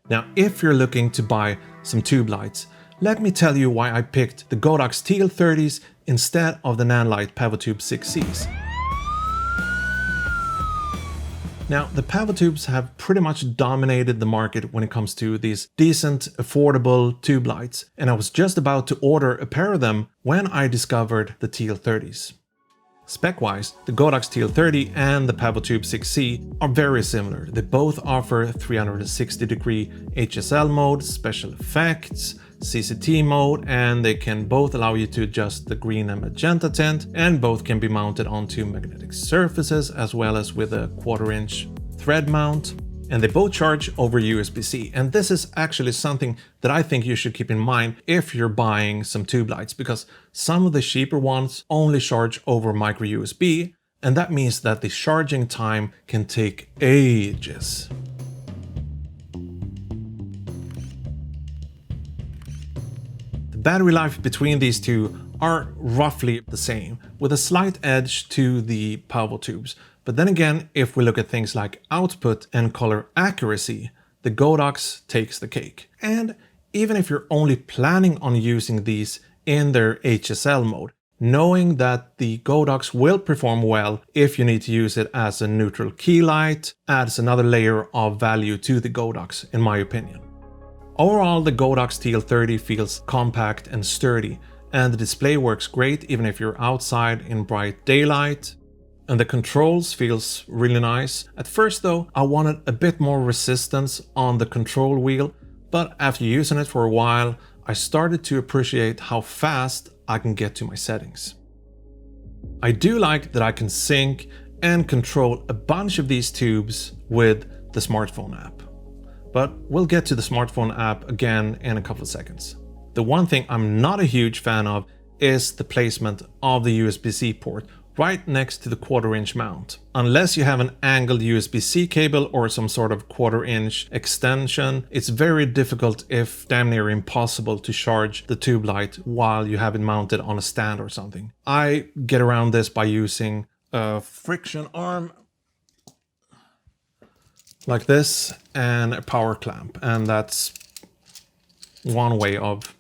Now, if you're looking to buy some tube lights, let me tell you why I picked the Godox TL30s instead of the Nanlite Pavotube II. Now, the Pavotubes have pretty much dominated the market when it comes to these decent, affordable tube lights, and I was just about to order a pair of them when I discovered the TL30s. Spec-wise, the Godox TL30 and the Pavotube II are very similar. They both offer 360-degree HSL mode, special effects, CCT mode, and they can both allow you to adjust the green and magenta tint, and both can be mounted onto magnetic surfaces as well as with a 1/4-inch thread mount. And they both charge over USB-C, and this is actually something that I think you should keep in mind if you're buying some tube lights, because some of the cheaper ones only charge over micro USB, and that means that the charging time can take ages. The battery life between these two are roughly the same, with a slight edge to the Pavotubes. But then again, if we look at things like output and color accuracy, the Godox takes the cake. And even if you're only planning on using these in their HSL mode, knowing that the Godox will perform well if you need to use it as a neutral key light adds another layer of value to the Godox, in my opinion. Overall, the Godox TL30 feels compact and sturdy, and the display works great even if you're outside in bright daylight. And the controls feels really nice. At first though, I wanted a bit more resistance on the control wheel, but after using it for a while, I started to appreciate how fast I can get to my settings. I do like that I can sync and control a bunch of these tubes with the smartphone app. But we'll get to the smartphone app again in a couple of seconds. The one thing I'm not a huge fan of is the placement of the USB-C port right next to the 1/4-inch mount. Unless you have an angled USB-C cable or some sort of 1/4-inch extension, it's very difficult, if damn near impossible, to charge the tube light while you have it mounted on a stand or something. I get around this by using a friction arm like this and a power clamp, and that's one way of,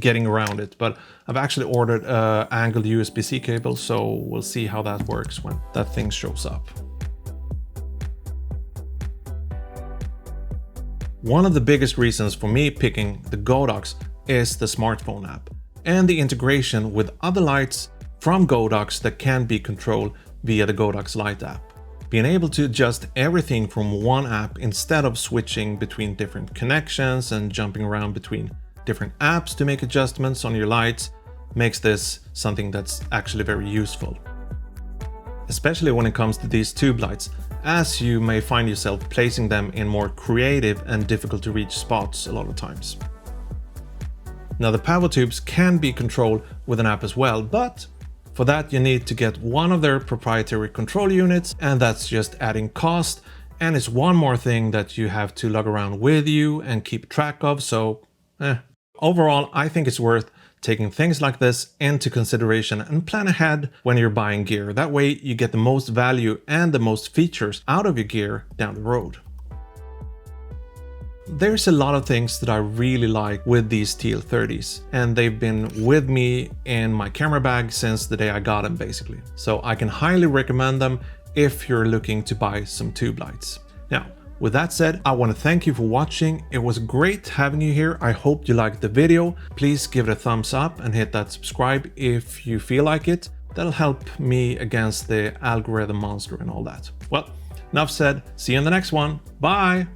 getting around it. But I've actually ordered an angled USB-C cable, so we'll see how that works when that thing shows up. One of the biggest reasons for me picking the Godox is the smartphone app and the integration with other lights from Godox that can be controlled via the Godox Light app. Being able to adjust everything from one app instead of switching between different connections and jumping around between different apps to make adjustments on your lights makes this something that's actually very useful. Especially when it comes to these tube lights, as you may find yourself placing them in more creative and difficult to reach spots a lot of times. Now, the Pavotubes can be controlled with an app as well, but for that you need to get one of their proprietary control units, and that's just adding cost, and it's one more thing that you have to lug around with you and keep track of, so Overall, I think it's worth taking things like this into consideration and plan ahead when you're buying gear. That way you get the most value and the most features out of your gear down the road. There's a lot of things that I really like with these TL30s, and they've been with me in my camera bag since the day I got them basically. So I can highly recommend them if you're looking to buy some tube lights. Now, with that said, I want to thank you for watching. It was great having you here. I hope you liked the video. Please give it a thumbs up and hit that subscribe if you feel like it. That'll help me against the algorithm monster and all that. Well, enough said. See you in the next one. Bye!